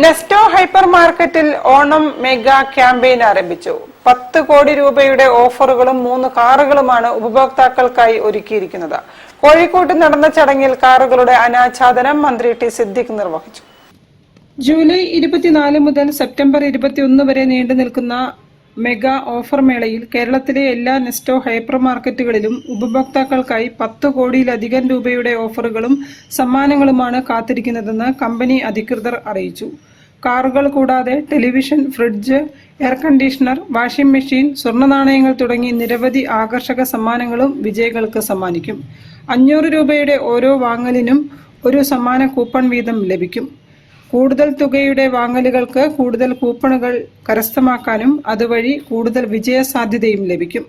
Nesto hyper മാർക്കറ്റിൽ Onam mega campaign ആരംഭിച്ചു. 10 കോടി രൂപയുടെ ഓഫറുകളും 3 കാറുകളുമാണ് ഉപഭോക്താക്കൾക്കായി ഒരുക്കിയിരിക്കുന്നത്. കോഴിക്കോട്ട് നടന്ന ചടങ്ങിൽ കാറുകളുടെ അനാച്ഛാദനം മന്ത്രി ടി സിദ്ദിഖ് നിർവഹിച്ചു. ജൂലൈ 24 മുതൽ സെപ്റ്റംബർ 21 വരെ നീണ്ടു നിൽക്കുന്ന മെഗാ ഓഫർ മേളയിൽ കേരളത്തിലെ എല്ലാ നെസ്റ്റോ ഹൈപ്പർ മാർക്കറ്റുകളിലും ഉപഭോക്താക്കൾക്കായി 10 കോടിയിലധികം രൂപയുടെ ഓഫറുകളും സമ്മാനങ്ങളുമാണ് കാത്തിരിക്കുന്നതെന്ന് കമ്പനി അധികൃതർ അറിയിച്ചു. കാറുകൾ കൂടാതെ television, fridge, air conditioner, washing machine, സ്വർണ്ണ നാണയങ്ങൾ തുടങ്ങി നിരവധി ആകർഷക സമ്മാനങ്ങളും വിജയികൾക്ക് സമ്മാനിക്കും. 500 രൂപയുടെ ഓരോ വാങ്ങലിനും ഒരു സമ്മാന കൂപ്പൺ വീതം ലഭിക്കും. കൂടുതൽ തുകയുടെ വാങ്ങലുകൾക്ക് കൂടുതൽ കൂപ്പണുകൾ കരസ്ഥമാക്കാനും അതുവഴി കൂടുതൽ വിജയസാധ്യതയും ലഭിക്കും.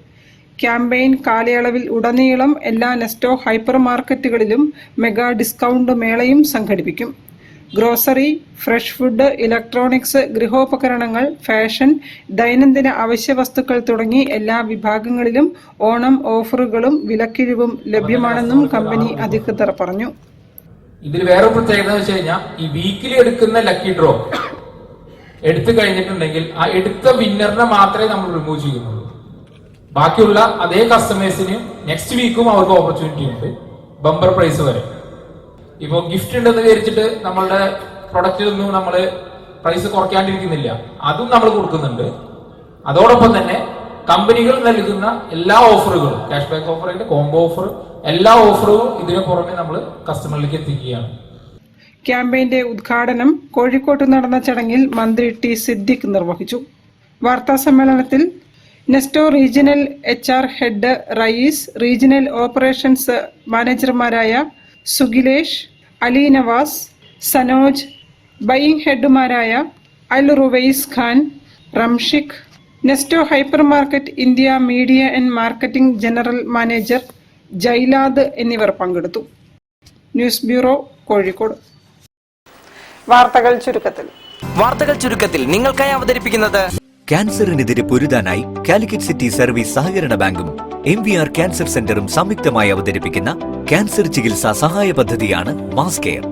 ക്യാമ്പയിൻ കാലയളവിൽ ഉടനീളം എല്ലാ നെസ്റ്റോ ഹൈപ്പർ മാർക്കറ്റുകളിലും മെഗാ ഡിസ്കൗണ്ട് മേളയും സംഘടിപ്പിക്കും. ഗ്രോസറി, ഫ്രഷ് ഫുഡ്, ഇലക്ട്രോണിക്സ്, ഗൃഹോപകരണങ്ങൾ, ഫാഷൻ, ദൈനംദിന അവശ്യ വസ്തുക്കൾ തുടങ്ങി എല്ലാ വിഭാഗങ്ങളിലും ഓണം ഓഫറുകളും വിലക്കിഴിവും ലഭ്യമാണെന്നും കമ്പനി അധികൃതർ പറഞ്ഞു. ഇതിൽ വേറെ പ്രത്യേകത വെച്ച് കഴിഞ്ഞാൽ ഈ വീക്കിലി എടുക്കുന്ന ലക്കി ഡ്രോ എടുത്തു കഴിഞ്ഞിട്ടുണ്ടെങ്കിൽ ആ എടുത്ത വിന്നറിനെ മാത്രമേ നമ്മൾ റിമൂവ് ചെയ്യുന്നുള്ളൂ. ബാക്കിയുള്ള അതേ കസ്റ്റമേഴ്സിന് നെക്സ്റ്റ് വീക്കും അവർക്ക് ഓപ്പർച്യൂണിറ്റി ഉണ്ട്, ബമ്പർ പ്രൈസ് വരെ. ഇപ്പോൾ ഗിഫ്റ്റ് ഉണ്ടെന്ന് വിചാരിച്ചിട്ട് നമ്മളുടെ പ്രൊഡക്റ്റിലൊന്നും നമ്മൾ പ്രൈസ് കുറയ്ക്കാണ്ടിരിക്കുന്നില്ല, അതും നമ്മൾ കൊടുക്കുന്നുണ്ട്. അതോടൊപ്പം തന്നെ കമ്പനികൾ നൽകുന്ന എല്ലാ ഓഫറുകളും, ക്യാഷ് ബാക്ക് ഓഫർ ആയിട്ട് കോംബോ ഓഫർ, എല്ലാ ഓഫറും ഇതിനു പുറമെ നമ്മൾ കസ്റ്റമറിലേക്ക് എത്തിക്കുകയാണ്. ക്യാമ്പയിന്റെ ഉദ്ഘാടനം കോഴിക്കോട്ട് നടന്ന ചടങ്ങിൽ മന്ത്രി ടി സിദ്ദിഖ് നിർവഹിച്ചു. വാർത്താ സമ്മേളനത്തിൽ Nesto regional HR head Rayees, regional operations മാനേജർമാരായ സുഗിലേഷ്, അലി നവാസ്, സനോജ്, ബയിങ് ഹെഡുമാരായ Al Ruwais Khan, Ramshikh, Nesto hyper market India media and marketing general manager Jailad എന്നിവർ പങ്കെടുത്തു. News bureau, Kozhikode. വാർത്തകൾ ചുരുക്കത്തിൽ നിങ്ങൾക്കായി അവതരിപ്പിക്കുന്നത് ക്യാൻസറിനെതിരെ പൊരുതാനായി കാലിക്കറ്റ് സിറ്റി സർവീസ് സഹകരണ ബാങ്കും MVR ക്യാൻസർ സെന്ററും സംയുക്തമായി അവതരിപ്പിക്കുന്ന ക്യാൻസർ ചികിത്സാ സഹായ പദ്ധതിയാണ് മാസ് കെയർ.